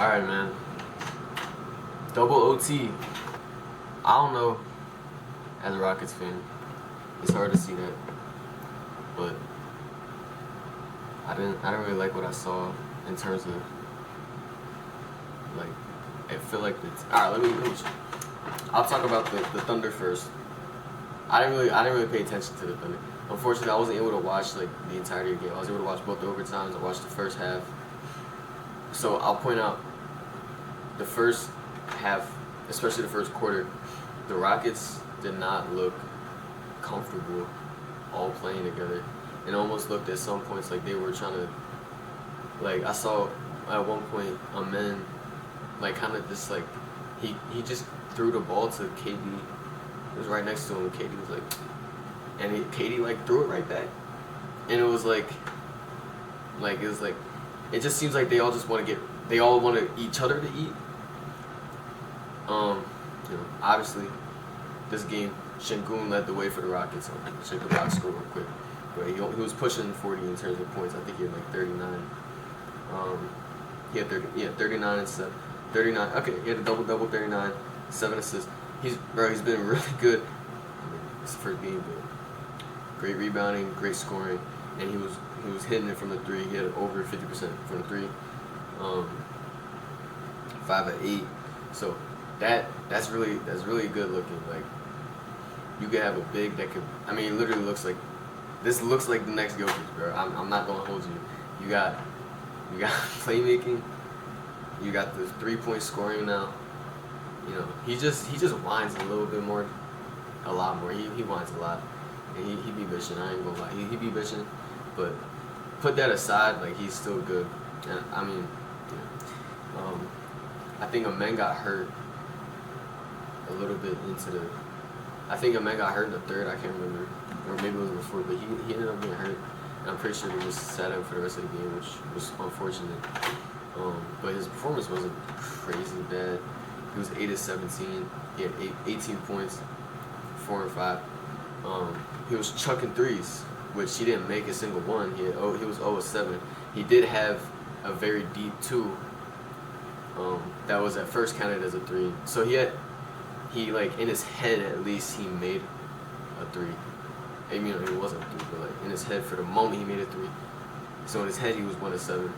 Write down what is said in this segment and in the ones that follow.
Alright, man. Double OT. I don't know, as a Rockets fan, it's hard to see that. But I didn't really like what I saw in terms of, like, I feel like it's alright, let me I'll talk about the Thunder first. I didn't really pay attention to the Thunder. Unfortunately, I wasn't able to watch like the entirety of the game. I was able to watch both the overtimes. I watched the first half. So I'll point out the first half, especially the first quarter, the Rockets did not look comfortable all playing together. It almost looked at some points like they were trying to, like I saw at one point a man like kind of just like he just threw the ball to KD. It was right next to him. And KD was like, and KD like threw it right back, and it was like it was like, it just seems like they all just want to they all want each other to eat. You know, obviously, this game, Şengün led the way for the Rockets. Check the box score real quick. But he was pushing 40 in terms of points. I think he had like 39. He had 39 and 7. 39. Okay, he had a double, 39, 7 assists. He's been really good. I mean, it's the first game, but great rebounding, great scoring, and he was hitting it from the three. He had over 50% from the three. 5 of 8. So that's really good looking. Like, you could have a big that could. I mean, it literally looks like this looks like the next Jokic, bro. I'm not gonna hold you. You got playmaking. You got the 3-point scoring now. You know, he just whines a little bit more, a lot more. He whines a lot, and he be bitching. I ain't gonna lie. He be bitching, but put that aside, like, he's still good. And I mean, yeah. I think Amen got hurt a little bit into the. I think Amen got hurt in the third. I can't remember, or maybe it was before. But he ended up getting hurt. And I'm pretty sure they just sat him for the rest of the game, which was unfortunate. But his performance wasn't crazy bad. He was 8 of 17. He had 18 points, 4 and 5. He was chucking threes, which he didn't make a single one. He was 0 of 7. He did have a very deep 2. That was at first counted as a 3. So he like in his head at least he made a 3. I mean, it wasn't a 3, but like in his head for the moment he made a 3. So in his head he was 1 of 7.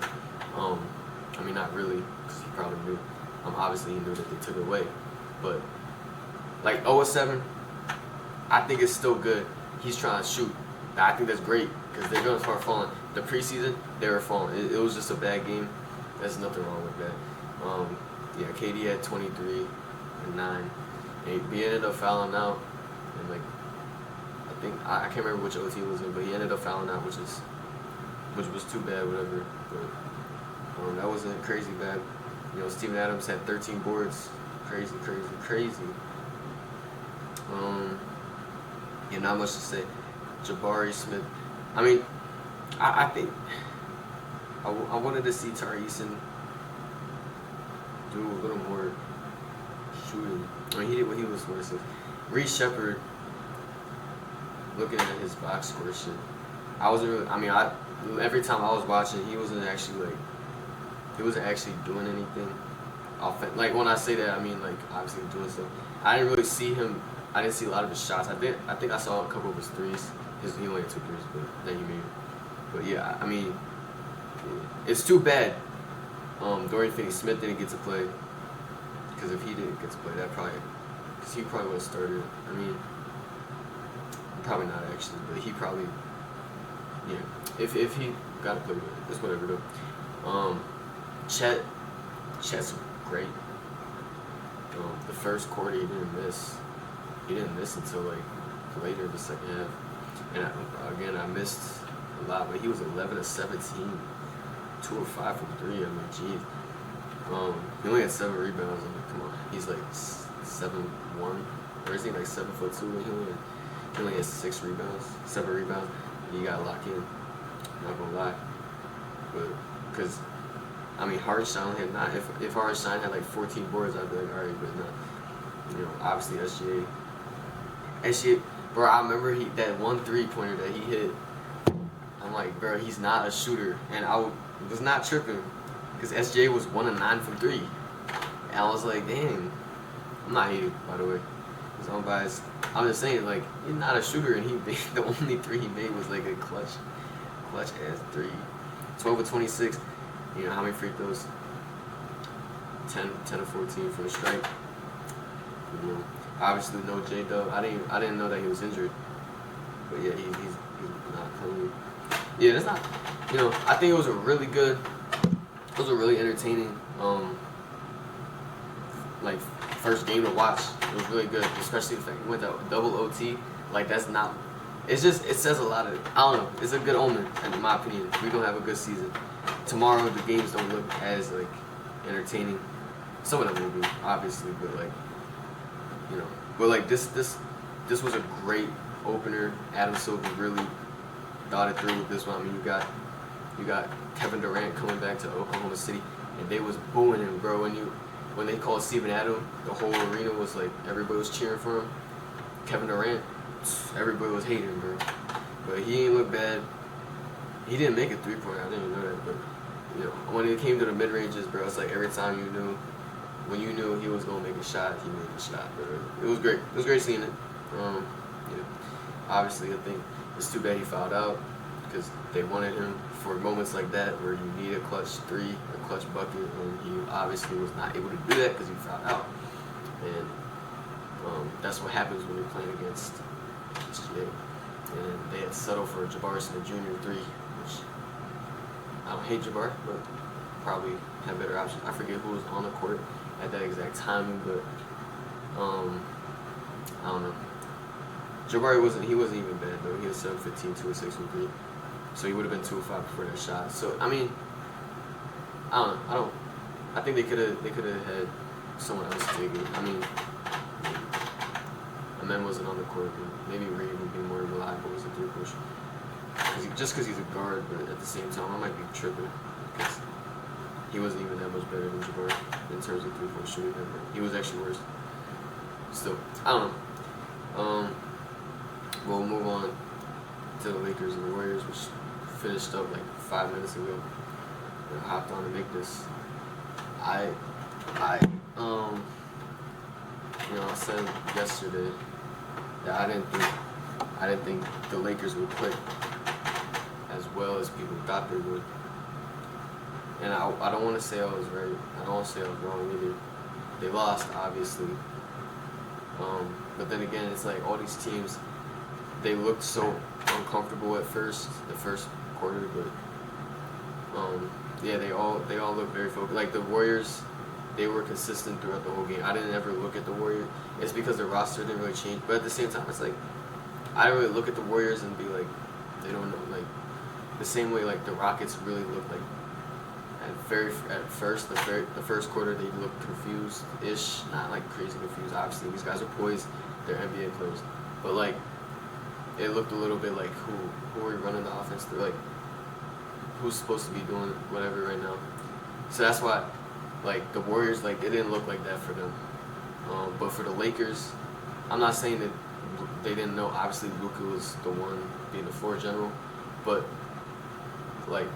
I mean, not really, because he probably knew. Obviously he knew that they took it away, but like 0 of 7, I think it's still good. He's trying to shoot. I think that's great because they're gonna start falling. The preseason they were falling. It was just a bad game. There's nothing wrong with that. Yeah, KD had 23 and 9. And he ended up fouling out, and like I think I can't remember which OT it was in, but he ended up fouling out, which was too bad, whatever. But that wasn't crazy bad. You know, Steven Adams had 13 boards. Crazy. Yeah, not much to say. Jabari Smith. I mean, I think I wanted to see Tari Eason do a little more shooting. I mean, he did what he was supposed to. Reece Shepherd, looking at his box score shit, I wasn't really. I mean, every time I was watching, he wasn't actually doing anything. Like, when I say that, I mean like obviously doing stuff. I didn't really see him. I didn't see a lot of his shots. I think I saw a couple of his threes. He only had 2 threes, but then he made it. But yeah, I mean, it's too bad Dorian Finney-Smith didn't get to play. Because if he didn't get to play, because he probably would have started. I mean, probably not actually, but he probably, yeah. If he got to play, it's whatever though. Chet's great. The first quarter he didn't miss. He didn't miss until like later the second half. And I missed a lot, but he was 11 of 17, 2 of 5 from 3. I mean, geez. He only had 7 rebounds. I'm like, come on. He's like 7'1", or is he like 7'2"? He only has 6 rebounds, 7 rebounds. You gotta lock in. Not gonna lie, but because I mean, Hartenstein had 9. If Hartenstein had like 14 boards, I'd be like, all right, but not. You know, obviously SGA, bro. I remember that one 3-pointer that he hit. I'm like, bro, he's not a shooter, and I was not tripping. because SJ was 1 of 9 from 3. And I was like, dang. I'm not hating, by the way. Because I'm biased. I'm just saying, like, he's not a shooter, and the only 3 he made was like a clutch ass 3. 12 of 26. You know, how many free throws? 10 of 14 for the strike. You know, obviously no J-Dub. I didn't know that he was injured. But yeah, he's not coming. Yeah, that's not. You know, I think it was a really entertaining like first game to watch. It was really good, especially the fact we went to double OT. Like that's not. It says a lot of. I don't know. It's a good omen, in my opinion. We're gonna have a good season. Tomorrow the games don't look as like entertaining. Some of them will be, obviously, but like, you know, but like this was a great opener. Adam Silver really thought it through with this one. I mean, you got Kevin Durant coming back to Oklahoma City, and they was booing him, bro. When they called Steven Adams, the whole arena was like, everybody was cheering for him. Kevin Durant, everybody was hating him, bro. But he ain't look bad. He didn't make a 3-pointer. I didn't even know that, but you know, when it came to the mid ranges, bro, it's like every time when you knew he was gonna make a shot, he made a shot. But it was great. It was great seeing it. Yeah. Obviously, I think it's too bad he fouled out because they wanted him for moments like that where you need a clutch 3, a clutch bucket, and he obviously was not able to do that because he fouled out. And that's what happens when you're playing against SGA. And they had settled for Jabari Smith Jr. 3, which I don't hate Jabari, but probably have better options. I forget who was on the court at that exact timing, but I don't know. Jabari wasn't even bad though. He was 7-15, 2 of 6 from 3. So he would have been 2 of 5 before that shot. So I mean, I think they could have had someone else take it. I mean, Amen wasn't on the court, but maybe Reed would be more reliable as a 3-push. Just because he's a guard, but at the same time, I might be tripping because he wasn't even that much better than Jabari in terms of 3-point shooting. He was actually worse. Still, I don't know. We'll move on to the Lakers and the Warriors, which finished up like 5 minutes ago. And hopped on to make this. I said yesterday that I didn't think the Lakers would play as well as people thought they would. And I don't want to say I was right. I don't want to say I was wrong either. They lost, obviously. But then again, it's like all these teams, they looked so uncomfortable at first, the first quarter, but yeah, they all looked very focused. Like the Warriors, they were consistent throughout the whole game. I didn't ever look at the Warriors. It's because the roster didn't really change. But at the same time, it's like I don't really look at the Warriors and be like, they don't know. Like the same way, like the Rockets really looked like at first, the first quarter they looked confused-ish, not like crazy confused. Obviously, these guys are poised. They're NBA players, but like it looked a little bit like who are we running the offense through? Like who's supposed to be doing whatever right now? So that's why. Like, the Warriors, like, it didn't look like that for them. But for the Lakers, I'm not saying that they didn't know. Obviously, Luka was the one being the floor general. But, like,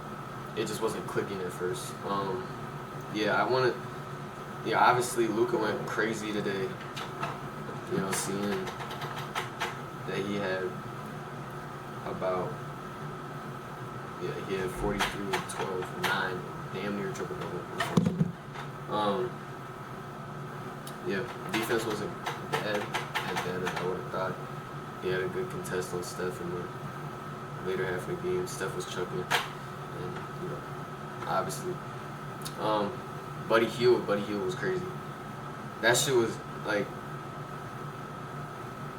it just wasn't clicking at first. Obviously, Luka went crazy today. You know, seeing that he had he had 43, 12, 9, damn near triple-double, unfortunately. Defense wasn't bad as I would have thought. He had a good contest on Steph in the later half of the game. Steph was chucking, and you know, obviously, Buddy Hield was crazy. That shit was like,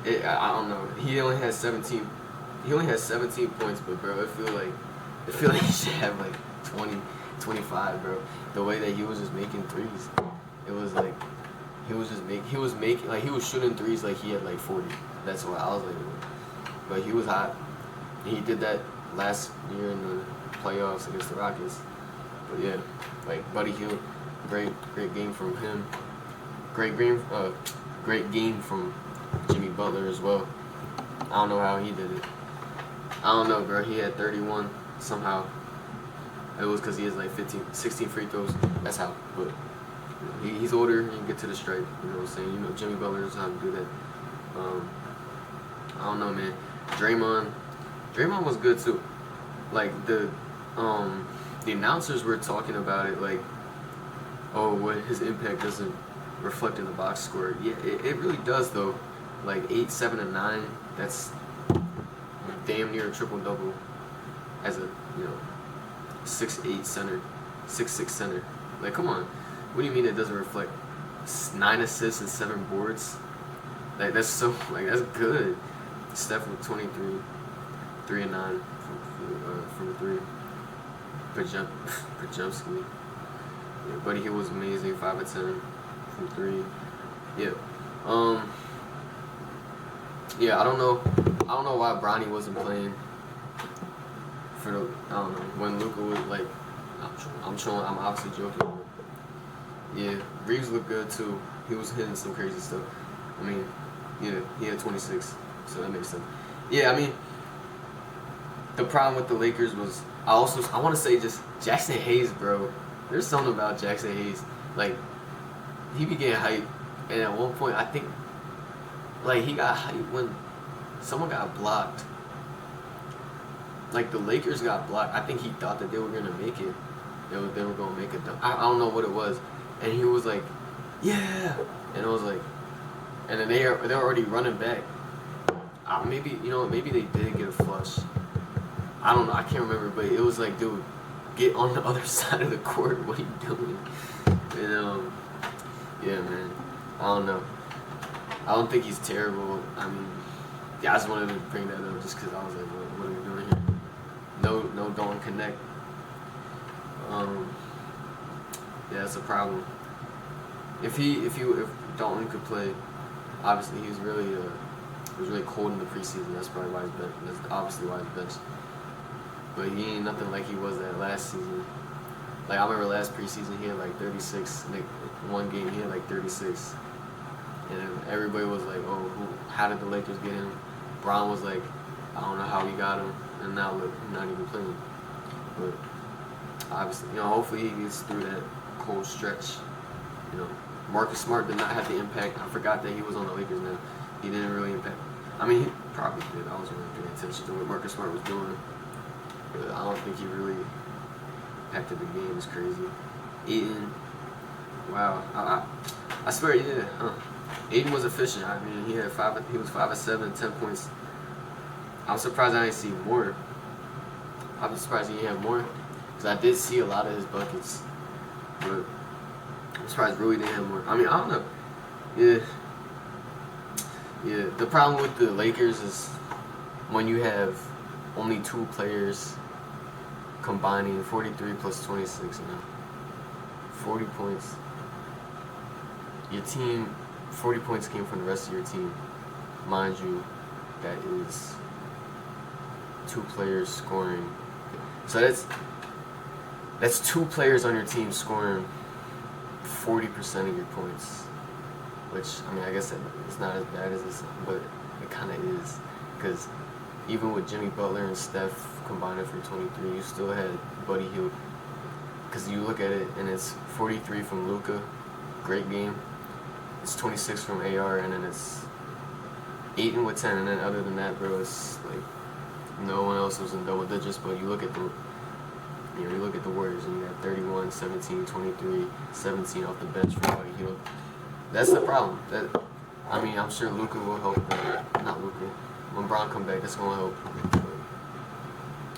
I don't know. He only has 17 points, but bro, I feel like he should have like 20, 25, bro. The way that he was just making threes, it was like he was shooting threes like he had like 40. That's what I was like. But he was hot. He did that last year in the playoffs against the Rockets. But yeah, like Buddy Hield, great game from him. Great game from Jimmy Butler as well. I don't know how he did it. I don't know, bro. He had 31 somehow. it was because he has like 16 free throws. That's how. But he's older. He can get to the stripe. You know what I'm saying? You know, Jimmy Butler knows how to do that. I don't know, man. Draymond was good too. Like the announcers were talking about it, like, oh, what his impact doesn't reflect in the box score. Yeah, it really does though. Like 8, 7, and 9. That's damn near a triple double as a 6'8" center, 6'6" center. Like, come on, what do you mean it doesn't reflect? 9 assists and 7 boards. Like that's that's good. Steph with 23, 3 and 9 from 3. Pajumski. Yeah, Buddy Hield was amazing, 5 of 10 from 3. Yeah. Yeah, I don't know why Bronny wasn't playing for the, I don't know, when Luka was like, I'm obviously joking. Yeah, Reeves looked good too. He was hitting some crazy stuff. I mean, yeah, he had 26, so that makes sense. Yeah, I mean, the problem with the Lakers was, I want to say just Jackson Hayes, bro. There's something about Jackson Hayes. Like, he began hype, and at one point, I think, like, he got hype when someone got blocked. Like, the Lakers got blocked. I think he thought that they were going to make it. They were going to make it. I don't know what it was. And he was like, yeah. And it was like, and then they were already running back. Maybe they did get a flush. I don't know. I can't remember. But it was like, dude, get on the other side of the court. What are you doing? And, yeah, man. I don't know. I don't think he's terrible. I mean, yeah, I just wanted to bring that up just because I was like, what are we doing here? No, don't connect. Yeah, that's a problem. If Dalton could play, obviously he was really cold in the preseason. That's probably why he's benched. That's obviously why he's benched. But he ain't nothing like he was that last season. Like, I remember last preseason he had like 36. Like, one game he had like 36. And everybody was like, oh, how did the Lakers get him? Brown was like, I don't know how we got him. And now look, he's not even playing. But obviously, hopefully he gets through that cold stretch. Marcus Smart did not have the impact. I forgot that he was on the Lakers now. He didn't really impact. I mean, he probably did. I wasn't really paying attention to what Marcus Smart was doing. But I don't think he really impacted the game. It's crazy. Ayton, wow. I swear, yeah. Ayton was efficient. I mean, he was 5 of 7, 10 points. I'm surprised I didn't see more. I'm surprised he didn't have more. Because I did see a lot of his buckets. But I'm surprised Rui didn't have more. I mean, I don't know. Yeah. The problem with the Lakers is when you have only 2 players combining 43 plus 26, 40 points. Your team, 40 points came from the rest of your team. Mind you, that is 2 players scoring. So that's 2 players on your team scoring 40% of your points. Which, I mean, I guess it's not as bad as this, but it kind of is. Because even with Jimmy Butler and Steph combining for 23, you still had Buddy Hield. Because you look at it, and it's 43 from Luka, great game. It's 26 from AR, and then it's Ayton with 10, and then other than that, bro, it's like no one else was in double digits. But you look at the Warriors, and you got 31, 17, 23, 17 off the bench for Buddy Hield. That's the problem. I mean, I'm sure Luka will help. Not Luka. When Bron come back, that's gonna help. But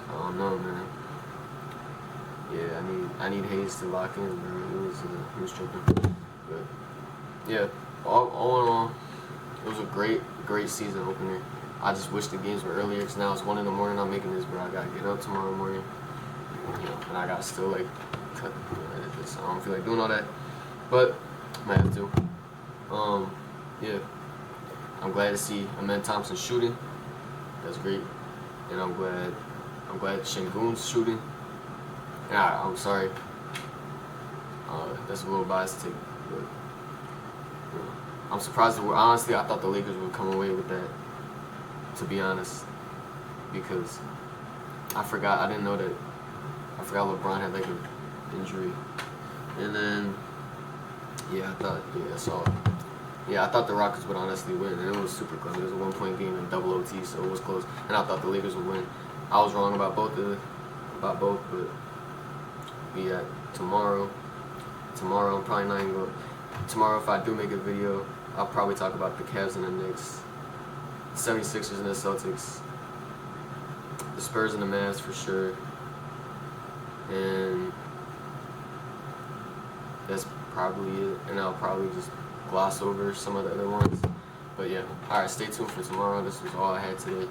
I don't know, man. Yeah, I need Hayes to lock in, bro. He was tripping. But yeah, all in all, it was a great season opener. I just wish the games were earlier, because now it's 1 in the morning. I'm making this, bro. I gotta get up tomorrow morning. And I gotta still cut, edit this. I don't feel like doing all that, but I might have to. Yeah, I'm glad to see Amen Thompson shooting. That's great, and I'm glad Şengün's shooting. Yeah, I'm sorry. That's a little biased take, but I'm surprised. Honestly, I thought the Lakers would come away with that. To be honest, because I didn't know that I forgot LeBron had like an injury. And then I thought the Rockets would honestly win, and it was super close. It was a 1-point game in double OT, so it was close. And I thought the Lakers would win. I was wrong about both, but tomorrow I'm probably not even going. Tomorrow, if I do make a video, I'll probably talk about the Cavs and the Knicks, 76ers and the Celtics, the Spurs and the Mavs for sure, and that's probably it. And I'll probably just gloss over some of the other ones. But yeah, alright, stay tuned for tomorrow. This was all I had today.